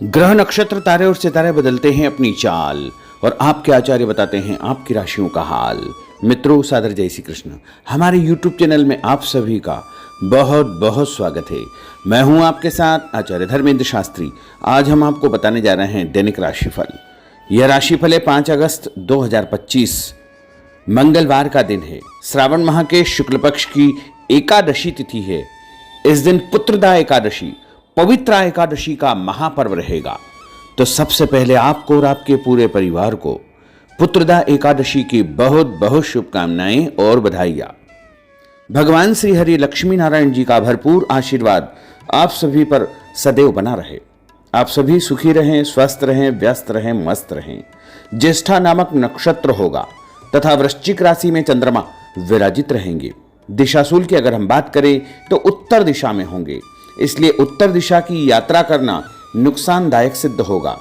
ग्रह नक्षत्र तारे और सितारे बदलते हैं अपनी चाल और आपके आचार्य बताते हैं आपकी राशियों का हाल। मित्रों, सादर जय श्री कृष्ण। हमारे YouTube चैनल में आप सभी का बहुत बहुत स्वागत है। मैं हूं आपके साथ आचार्य धर्मेंद्र शास्त्री। आज हम आपको बताने जा रहे हैं दैनिक राशिफल। यह राशिफल है 5 अगस्त 2025 मंगलवार का दिन है। श्रावण माह के शुक्ल पक्ष की एकादशी तिथि है। इस दिन पुत्रदा एकादशी, पवित्रा एकादशी का महापर्व रहेगा। तो सबसे पहले आपको और आपके पूरे परिवार को पुत्रदा एकादशी की बहुत बहुत शुभकामनाएं और बधाइयां। भगवान श्री हरि लक्ष्मी नारायण जी का भरपूर आशीर्वाद आप सभी पर सदैव बना रहे। आप सभी सुखी रहें, स्वस्थ रहें, व्यस्त रहें, मस्त रहें। ज्येष्ठा नामक नक्षत्र होगा तथा वृश्चिक राशि में चंद्रमा विराजित रहेंगे। दिशाशूल की अगर हम बात करें तो उत्तर दिशा में होंगे, इसलिए उत्तर दिशा की यात्रा करना नुकसानदायक सिद्ध होगा।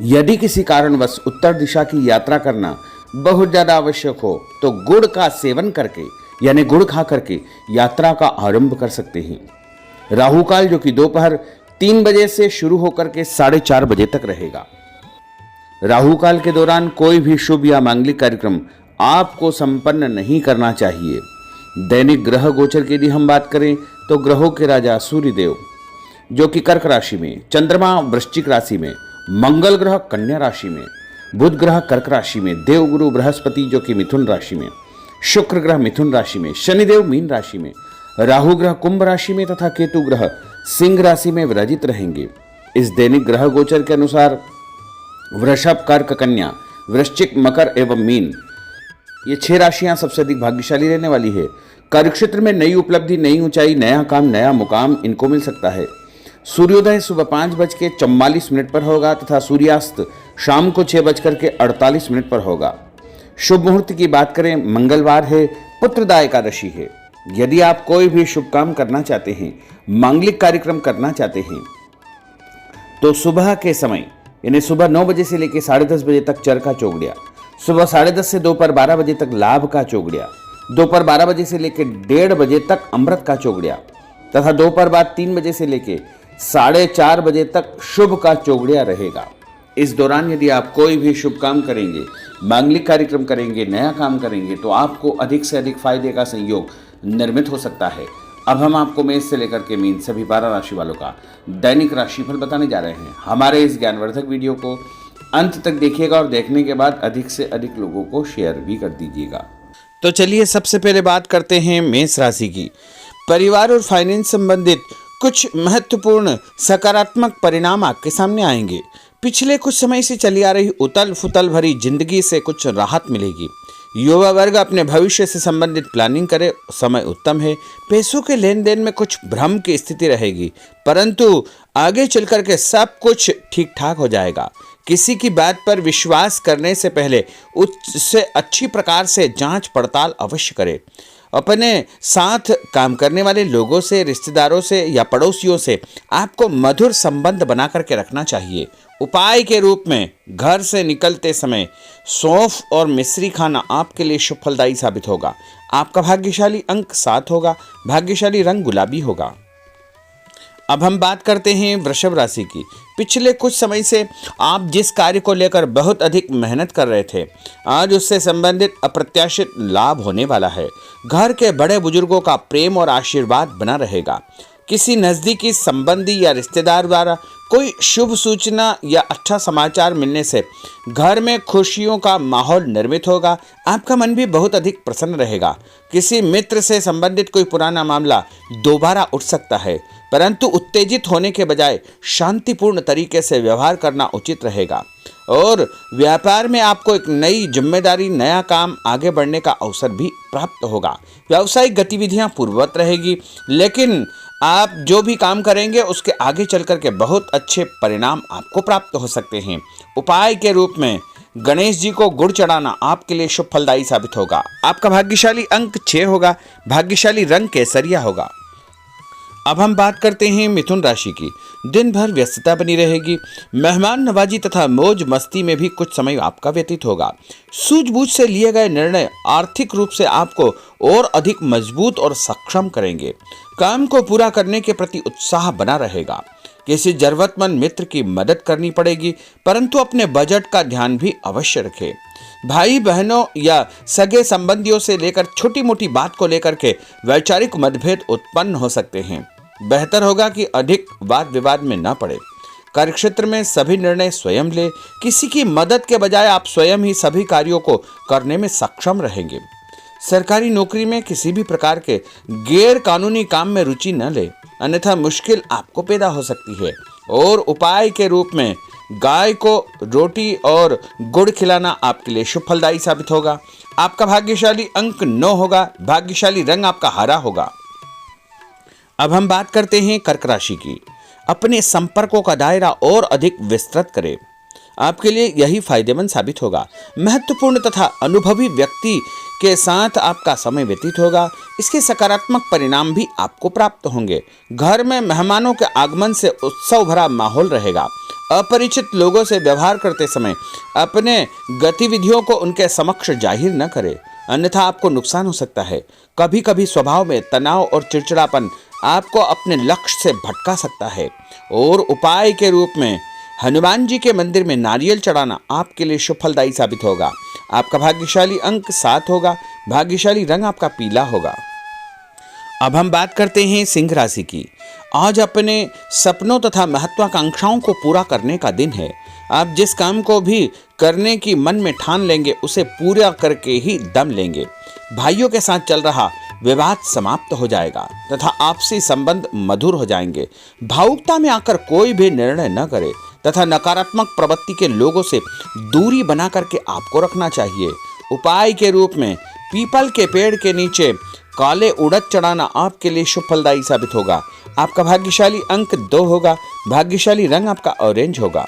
यदि किसी कारणवश उत्तर दिशा की यात्रा करना बहुत ज्यादा आवश्यक हो तो गुड़ का सेवन करके यानी गुड़ खा करके यात्रा का आरंभ कर सकते हैं। राहु काल जो कि दोपहर 3 बजे से शुरू होकर के 4:30 बजे तक रहेगा। राहु काल के दौरान कोई भी शुभ या मांगलिक कार्यक्रम आपको संपन्न नहीं करना चाहिए। दैनिक ग्रह गोचर की यदि हम बात करें तो ग्रहों के राजा सूर्यदेव जो कि कर्क राशि में, चंद्रमा वृश्चिक राशि में, मंगल ग्रह कन्या राशि में, बुध ग्रह कर्क राशि में, देवगुरु बृहस्पति जो कि मिथुन राशि में, शुक्र ग्रह मिथुन राशि में, शनिदेव मीन राशि में, राहु ग्रह कुंभ राशि में तथा केतु ग्रह सिंह राशि में विराजित रहेंगे। इस दैनिक ग्रह गोचर के अनुसार वृषभ, कर्क, कन्या, वृश्चिक, मकर एवं मीन ये 6 राशियां सबसे अधिक भाग्यशाली रहने वाली है। कार्यक्षेत्र में नई उपलब्धि, नई ऊंचाई, नया काम, नया मुकाम इनको मिल सकता है। सूर्योदय सुबह 5:44 पर होगा तथा सूर्यास्त शाम को 6:48 पर होगा। शुभ मुहूर्त की बात करें, मंगलवार है, पुत्रदा एकादशी है। यदि आप कोई भी शुभ काम करना चाहते हैं, मांगलिक कार्यक्रम करना चाहते हैं तो सुबह के समय यानी सुबह 9 बजे से लेकर 10:30 बजे तक चरखा चौगड़िया, सुबह 10:30 से दोपहर 12 बजे तक लाभ का चौगड़िया, दोपहर 12 बजे से लेकर 1:30 बजे तक अमृत का चौगड़िया तथा दोपहर बाद 3 बजे से लेकर 4:30 बजे तक शुभ का चौगड़िया रहेगा। इस दौरान यदि आप कोई भी शुभ काम करेंगे, मांगलिक कार्यक्रम करेंगे, नया काम करेंगे तो आपको अधिक से अधिक फायदे का संयोग निर्मित हो सकता है। अब हम आपको मेष से लेकर के मीन सभी 12 राशि वालों का दैनिक राशिफल बताने जा रहे हैं। हमारे इस ज्ञानवर्धक वीडियो को अंत तक देखिएगा और देखने के बाद अधिक से अधिक लोगों को शेयर भी कर दीजिएगा। तो चलिए सबसे पहले बात करते हैं मेष राशि की। परिवार और फाइनेंस संबंधित कुछ महत्वपूर्ण सकारात्मक परिणाम आपके सामने आएंगे। पिछले कुछ समय से चली आ रही उतल फुतल भरी जिंदगी से कुछ राहत मिलेगी। युवा वर्ग अपने भविष्य से संबंधित प्लानिंग करे, समय उत्तम है। पैसों के लेन देन में कुछ भ्रम की स्थिति रहेगी, परंतु आगे चलकर के सब कुछ ठीक ठाक हो जाएगा। किसी की बात पर विश्वास करने से पहले उससे अच्छी प्रकार से जांच पड़ताल अवश्य करें। अपने साथ काम करने वाले लोगों से, रिश्तेदारों से या पड़ोसियों से आपको मधुर संबंध बना करके रखना चाहिए। उपाय के रूप में घर से निकलते समय सौंफ और मिश्री खाना आपके लिए शुभ फलदायी साबित होगा। आपका भाग्यशाली अंक 7 होगा। भाग्यशाली रंग गुलाबी होगा। अब हम बात करते हैं वृषभ राशि की। पिछले कुछ समय से आप जिस कार्य को लेकर बहुत अधिक मेहनत कर रहे थे, आज उससे संबंधित अप्रत्याशित लाभ होने वाला है। घर के बड़े बुजुर्गों का प्रेम और आशीर्वाद बना रहेगा। किसी नज़दीकी संबंधी या रिश्तेदार द्वारा कोई शुभ सूचना या अच्छा समाचार मिलने से घर में खुशियों का माहौल निर्मित होगा। आपका मन भी बहुत अधिक प्रसन्न रहेगा। किसी मित्र से संबंधित कोई पुराना मामला दोबारा उठ सकता है, परंतु उत्तेजित होने के बजाय शांतिपूर्ण तरीके से व्यवहार करना उचित रहेगा। और व्यापार में आपको एक नई जिम्मेदारी, नया काम, आगे बढ़ने का अवसर भी प्राप्त होगा। व्यावसायिक गतिविधियां पूर्ववत रहेगी, लेकिन आप जो भी काम करेंगे उसके आगे चल कर के बहुत अच्छे परिणाम आपको प्राप्त हो सकते हैं। उपाय के रूप में गणेश जी को गुड़ चढ़ाना आपके लिए शुभ फलदायी साबित होगा। आपका भाग्यशाली अंक 6 होगा। भाग्यशाली रंग केसरिया होगा। अब हम बात करते हैं मिथुन राशि की। दिन भर व्यस्तता बनी रहेगी। मेहमान नवाजी तथा मौज मस्ती में भी कुछ समय आपका व्यतीत होगा। सूझबूझ से लिए गए निर्णय आर्थिक रूप से आपको और अधिक मजबूत और सक्षम करेंगे। काम को पूरा करने के प्रति उत्साह बना रहेगा। किसी जरूरतमंद मित्र की मदद करनी पड़ेगी, परंतु अपने बजट का ध्यान भी अवश्य रखें। भाई बहनों या सगे संबंधियों से लेकर छोटी मोटी बात को लेकर के वैचारिक मतभेद उत्पन्न हो सकते हैं। बेहतर होगा कि अधिक वाद विवाद में न पड़े। कार्यक्षेत्र में सभी निर्णय स्वयं ले, किसी की मदद के बजाय आप स्वयं ही सभी कार्यों को करने में सक्षम रहेंगे। सरकारी नौकरी में किसी भी प्रकार के गैर कानूनी काम में रुचि न ले, अन्यथा मुश्किल आपको पैदा हो सकती है। और उपाय के रूप में गाय को रोटी और गुड़ खिलाना आपके लिए शुभ फलदायी साबित होगा। आपका भाग्यशाली अंक 9 होगा। भाग्यशाली रंग आपका हरा होगा। अब हम बात करते हैं कर्क राशि की। अपने संपर्कों का दायरा और अधिक विस्तृत करें, आपके लिए यही फायदेमंद साबित होगा। महत्वपूर्ण तथा अनुभवी व्यक्ति के साथ आपका समय व्यतीत होगा, इसके सकारात्मक परिणाम भी आपको प्राप्त होंगे। घर में मेहमानों के आगमन से उत्सव भरा माहौल रहेगा। अपरिचित लोगों से व्यवहार करते समय अपने गतिविधियों को उनके समक्ष जाहिर न करें, अन्यथा आपको नुकसान हो सकता है। कभी कभी स्वभाव में तनाव और चिड़चिड़ापन आपको अपने लक्ष्य से भटका सकता है। और उपाय के रूप में हनुमान जी के मंदिर में नारियल चढ़ाना आपके लिए शुभ फलदायी साबित होगा। आपका भाग्यशाली अंक 7 होगा। भाग्यशाली रंग आपका पीला होगा। अब हम बात करते हैं सिंह राशि की। आज अपने सपनों तथा महत्वाकांक्षाओं को पूरा करने का दिन है। आप जिस काम को भी करने की मन में ठान लेंगे उसे पूरा करके ही दम लेंगे। भाइयों के साथ चल रहा विवाद समाप्त हो जाएगा तथा आपसी संबंध मधुर हो जाएंगे। भावुकता में आकर कोई भी निर्णय न करे तथा नकारात्मक प्रवृत्ति के लोगों से दूरी बना करके आपको रखना चाहिए। उपाय के रूप में पीपल के पेड़ के नीचे काले उड़द चढ़ाना आपके लिए शुभ फलदायी साबित होगा। आपका भाग्यशाली अंक 2 होगा। भाग्यशाली रंग आपका ऑरेंज होगा।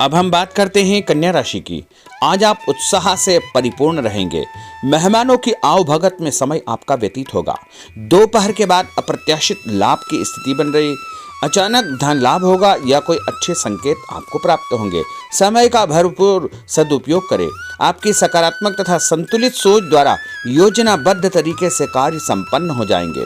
अब हम बात करते हैं कन्या राशि की। आज आप उत्साह से परिपूर्ण रहेंगे। मेहमानों की आवभगत में समय आपका व्यतीत होगा। दोपहर के बाद अप्रत्याशित लाभ की स्थिति बन रही, अचानक धन लाभ होगा या कोई अच्छे संकेत आपको प्राप्त होंगे। समय का भरपूर सदुपयोग करें। आपकी सकारात्मक तथा संतुलित सोच द्वारा योजनाबद्ध तरीके से कार्य संपन्न हो जाएंगे,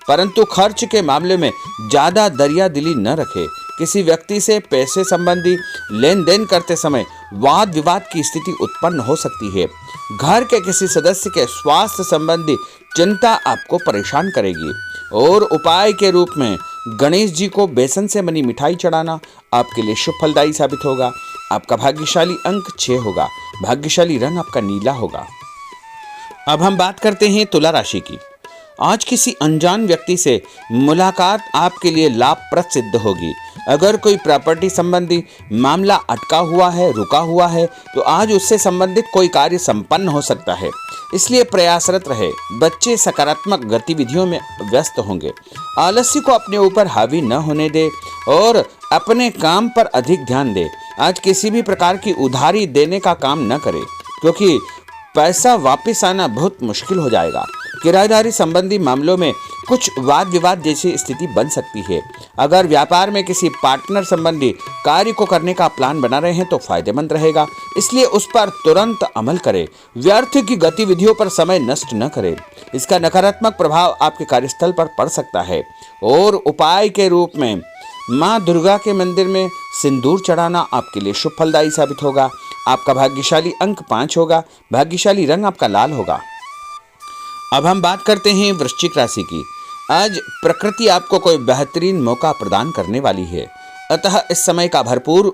परंतु खर्च के मामले में ज्यादा दरियादिली न रखें। किसी व्यक्ति से पैसे संबंधी लेन देन करते समय वाद विवाद की स्थिति उत्पन्न हो सकती है। घर के किसी सदस्य के स्वास्थ्य संबंधी चिंता आपको परेशान करेगी। और उपाय के रूप में गणेश जी को बेसन से बनी मिठाई चढ़ाना आपके लिए शुभ फलदायी साबित होगा। आपका भाग्यशाली अंक 6 होगा। भाग्यशाली रंग आपका नीला होगा। अब हम बात करते हैं तुला राशि की। आज किसी अनजान व्यक्ति से मुलाकात आपके लिए लाभप्रद सिद्ध होगी। अगर कोई प्रॉपर्टी संबंधी मामला अटका हुआ है, रुका हुआ है, तो आज उससे संबंधित कोई कार्य संपन्न हो सकता है, इसलिए प्रयासरत रहे। बच्चे सकारात्मक गतिविधियों में व्यस्त होंगे। आलस्य को अपने ऊपर हावी न होने दे और अपने काम पर अधिक ध्यान दे। आज किसी भी प्रकार की उधारी देने का काम न करे, क्योंकि पैसा वापस आना बहुत मुश्किल हो जाएगा। किराएदारी संबंधी मामलों में कुछ वाद विवाद जैसी स्थिति बन सकती है। अगर व्यापार में किसी पार्टनर संबंधी कार्य को करने का प्लान बना रहे हैं तो फायदेमंद रहेगा, इसलिए उस पर तुरंत अमल करें। व्यर्थ की गतिविधियों पर समय नष्ट न करें, इसका नकारात्मक प्रभाव आपके कार्यस्थल पर पड़ सकता है। और उपाय के रूप में माँ दुर्गा के मंदिर में सिंदूर चढ़ाना आपके लिए शुभ फलदायी साबित होगा। आपका भाग्यशाली अंक 5 होगा। भाग्यशाली रंग आपका लाल होगा। अब हम बात करते हैं वृश्चिक राशि की। आज प्रकृति आपको कोई बेहतरीन मौका प्रदान करने वाली है, अतः इस समय का भरपूर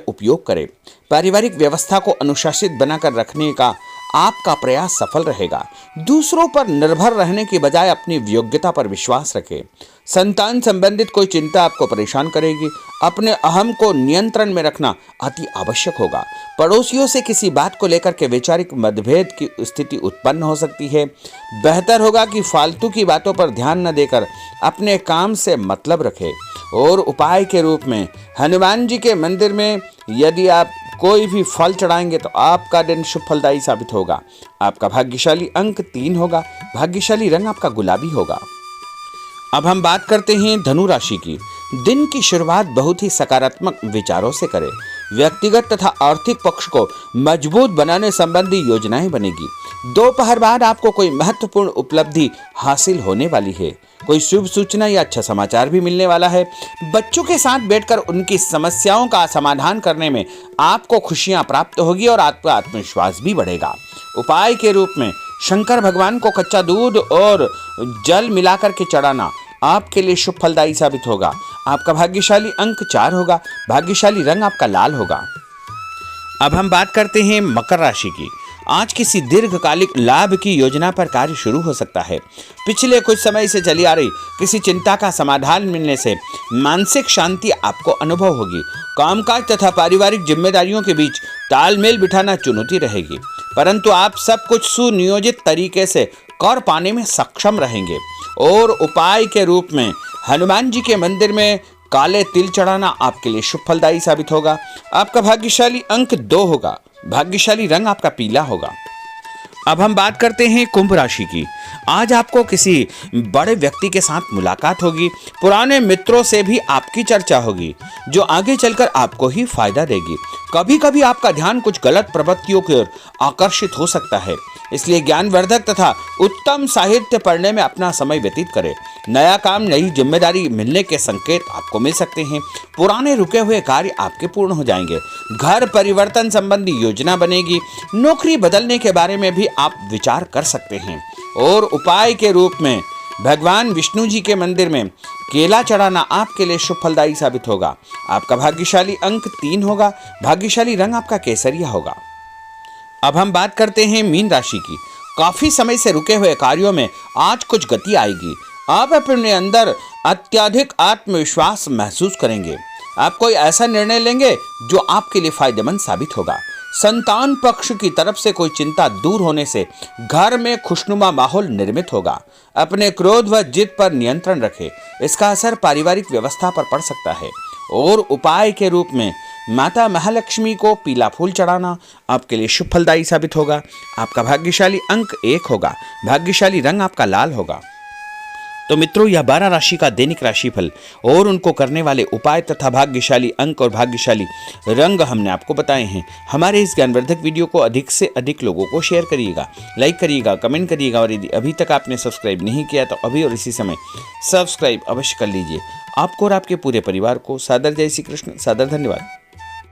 उपयोग करें। पारिवारिक व्यवस्था को अनुशासित बनाकर रखने का आपका प्रयास सफल रहेगा। दूसरों पर निर्भर रहने की बजाय अपनी योग्यता पर विश्वास रखें। संतान संबंधित कोई चिंता आपको परेशान करेगी। अपने अहम को नियंत्रण में रखना अति आवश्यक होगा। पड़ोसियों से किसी बात को लेकर के वैचारिक मतभेद की स्थिति उत्पन्न हो सकती है। बेहतर होगा कि फालतू की बातों पर ध्यान न देकर अपने काम से मतलब रखें। और उपाय के रूप में हनुमान जी के मंदिर में यदि आप कोई भी फल चढ़ाएंगे तो आपका दिन शुभ फलदायी साबित होगा। आपका भाग्यशाली अंक 3 होगा। भाग्यशाली रंग आपका गुलाबी होगा। अब हम बात करते हैं धनु राशि की। दिन की शुरुआत बहुत ही सकारात्मक विचारों से करें। व्यक्तिगत तथा आर्थिक पक्ष को मजबूत बनाने संबंधी योजनाएं बनेगी। दोपहर बाद आपको कोई महत्वपूर्ण उपलब्धि हासिल होने वाली है। कोई शुभ सूचना या अच्छा समाचार भी मिलने वाला है। बच्चों के साथ बैठकर उनकी समस्याओं का समाधान करने में आपको खुशियां प्राप्त होगी और आपका आत्मविश्वास भी बढ़ेगा। उपाय के रूप में शंकर भगवान को कच्चा दूध और जल मिलाकर के चढ़ाना आपके लिए शुभ फलदायी साबित होगा। आपका भाग्यशाली अंक 4 होगा। भाग्यशाली रंग आपका लाल होगा। अब हम बात करते हैं मकर राशि की। आज किसी दीर्घकालिक लाभ की योजना पर कार्य शुरू हो सकता है। पिछले कुछ समय से चली आ रही किसी चिंता का समाधान मिलने से मानसिक शांति आपको अनुभव होगी। कामकाज तथा पारिवारिक जिम्मेदारियों के बीच तालमेल बिठाना चुनौती रहेगी, परंतु आप सब कुछ सुनियोजित तरीके से कर पाने में सक्षम रहेंगे। और उपाय के रूप में हनुमान जी के मंदिर में काले तिल चढ़ाना आपके लिए शुभ फलदायी साबित होगा। आपका भाग्यशाली अंक 2 होगा। भाग्यशाली रंग आपका पीला होगा। अब हम बात करते हैं कुंभ राशि की। आज आपको किसी बड़े व्यक्ति के साथ मुलाकात होगी। पुराने मित्रों से भी आपकी चर्चा होगी, जो आगे चलकर आपको ही फायदा देगी। कभी कभी आपका ध्यान कुछ गलत प्रवृत्तियों की ओर आकर्षित हो सकता है, इसलिए ज्ञानवर्धक तथा उत्तम साहित्य पढ़ने में अपना समय व्यतीत करें। नया काम, नई जिम्मेदारी मिलने के संकेत आपको मिल सकते हैं। पुराने रुके हुए कार्य आपके पूर्ण हो जाएंगे। घर परिवर्तन संबंधी योजना बनेगी। नौकरी बदलने के बारे में भी आप विचार कर सकते हैं। और उपाय के रूप में भगवान विष्णु जी के मंदिर में केला चढ़ाना आपके लिए शुभ फलदायी साबित होगा। आपका भाग्यशाली अंक 3 होगा। भाग्यशाली रंग आपका केसरिया होगा। अब हम बात करते हैं मीन राशि की। काफी समय से रुके हुए कार्यों में आज कुछ गति आएगी। आप अपने अंदर अत्यधिक आत्मविश्वास महसूस करेंगे। आप कोई ऐसा निर्णय लेंगे जो आपके लिए फायदेमंद साबित होगा। संतान पक्ष की तरफ से कोई चिंता दूर होने से घर में खुशनुमा माहौल निर्मित होगा। अपने क्रोध व जिद पर नियंत्रण रखें, इसका असर पारिवारिक व्यवस्था पर पड़ सकता है। और उपाय के रूप में माता महालक्ष्मी को पीला फूल चढ़ाना आपके लिए शुभ फलदायी साबित होगा। आपका भाग्यशाली अंक 1 होगा। भाग्यशाली रंग आपका लाल होगा। तो मित्रों, यह 12 राशि का दैनिक राशिफल और उनको करने वाले उपाय तथा भाग्यशाली अंक और भाग्यशाली रंग हमने आपको बताए हैं। हमारे इस ज्ञानवर्धक वीडियो को अधिक से अधिक लोगों को शेयर करिएगा, लाइक करिएगा, कमेंट करिएगा और यदि अभी तक आपने सब्सक्राइब नहीं किया तो अभी और इसी समय सब्सक्राइब अवश्य कर लीजिए। आपको और आपके पूरे परिवार को सादर जय श्री कृष्ण, सादर धन्यवाद।